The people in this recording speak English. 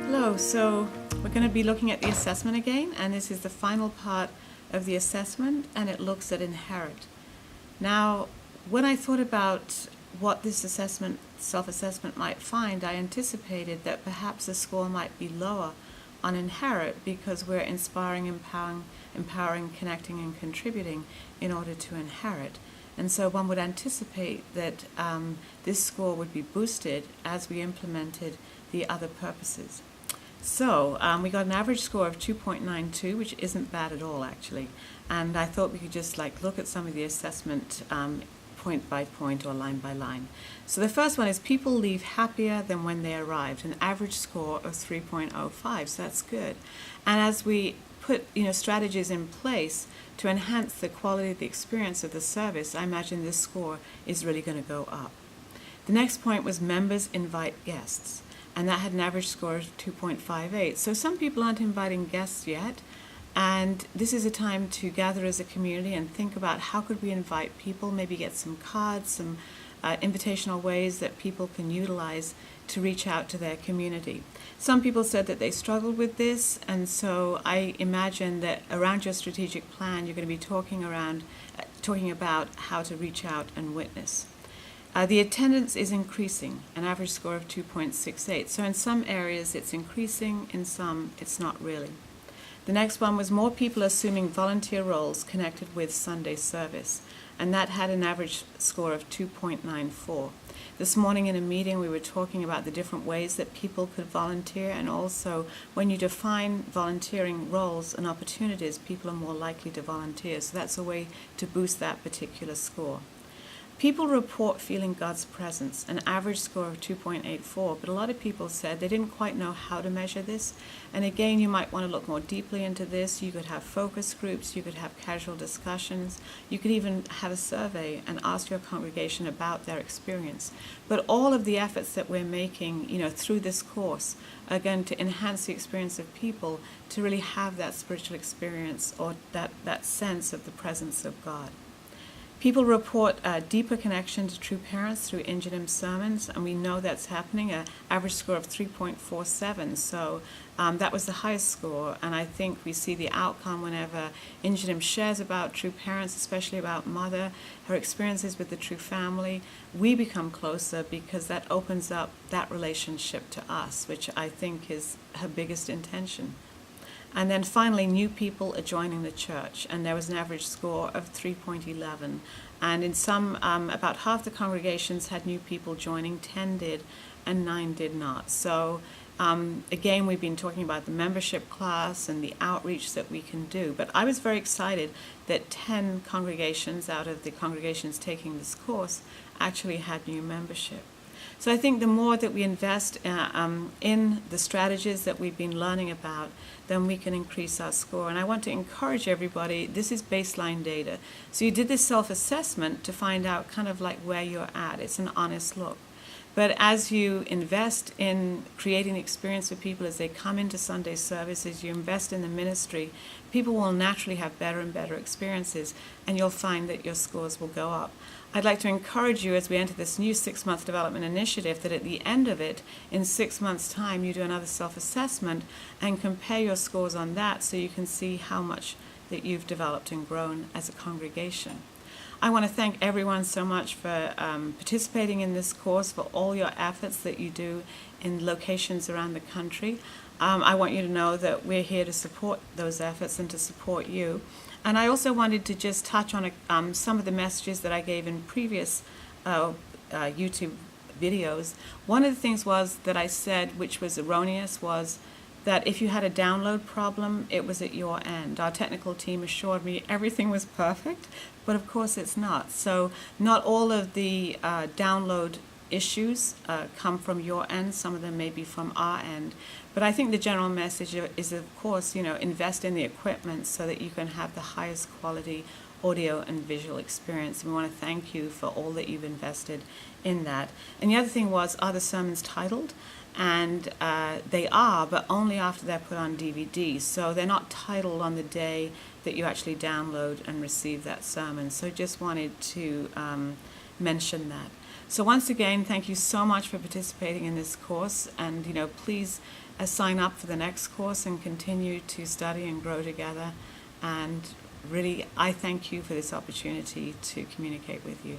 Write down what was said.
Hello, so we're going to be looking at the assessment again, and this is the final part of the assessment, and it looks at inherit. Now, when I thought about what this assessment, self-assessment might find, I anticipated that perhaps the score might be lower on inherit because we're inspiring, empowering, connecting, and contributing in order to inherit. And so one would anticipate that this score would be boosted as we implemented the other purposes. So we got an average score of 2.92, which isn't bad at all, actually. And I thought we could just look at some of the assessment point by point or line by line. So the first one is people leave happier than when they arrived, an average score of 3.05, so that's good. And as we put strategies in place to enhance the quality of the experience of the service, I imagine this score is really going to go up. The next point was members invite guests, and that had an average score of 2.58. So some people aren't inviting guests yet, and this is a time to gather as a community and think about how could we invite people, maybe get some cards, some invitational ways that people can utilize to reach out to their community. Some people said that they struggled with this, and so I imagine that around your strategic plan you're going to be talking about how to reach out and witness. The attendance is increasing, an average score of 2.68. So in some areas it's increasing, in some it's not really. The next one was more people assuming volunteer roles connected with Sunday service, and that had an average score of 2.94. This morning in a meeting we were talking about the different ways that people could volunteer, and also when you define volunteering roles and opportunities, people are more likely to volunteer. So that's a way to boost that particular score. People report feeling God's presence, an average score of 2.84, but a lot of people said they didn't quite know how to measure this. And again, you might want to look more deeply into this. You could have focus groups, you could have casual discussions, you could even have a survey and ask your congregation about their experience. But all of the efforts that we're making, through this course are going to enhance the experience of people to really have that spiritual experience or that sense of the presence of God. People report a deeper connection to true parents through Ingenim sermons, and we know that's happening, an average score of 3.47. So that was the highest score, and I think we see the outcome whenever Ingenim shares about true parents, especially about mother, her experiences with the true family. We become closer because that opens up that relationship to us, which I think is her biggest intention. And then finally, new people are joining the church, and there was an average score of 3.11. And in some, about half the congregations had new people joining, 10 did, and 9 did not. So again, we've been talking about the membership class and the outreach that we can do. But I was very excited that 10 congregations out of the congregations taking this course actually had new membership. So I think the more that we invest in the strategies that we've been learning about, then we can increase our score. And I want to encourage everybody, this is baseline data. So you did this self-assessment to find out kind of like where you're at. It's an honest look. But as you invest in creating the experience for people as they come into Sunday services, you invest in the ministry, people will naturally have better and better experiences, and you'll find that your scores will go up. I'd like to encourage you as we enter this new 6-month development initiative that at the end of it, in 6 months' time, you do another self-assessment and compare your scores on that so you can see how much that you've developed and grown as a congregation. I want to thank everyone so much for participating in this course, for all your efforts that you do in locations around the country. I want you to know that we're here to support those efforts and to support you. And I also wanted to just touch on some of the messages that I gave in previous YouTube videos. One of the things was that I said, which was erroneous, was that if you had a download problem, it was at your end. Our technical team assured me everything was perfect, but of course it's not. So not all of the download issues come from your end. Some of them may be from our end. But I think the general message is, of course, invest in the equipment so that you can have the highest quality audio and visual experience. And we want to thank you for all that you've invested in that. And the other thing was, are the sermons titled? And they are, but only after they're put on DVD. So they're not titled on the day that you actually download and receive that sermon. So just wanted to mention that. So once again, thank you so much for participating in this course, and please sign up for the next course and continue to study and grow together. And really, I thank you for this opportunity to communicate with you.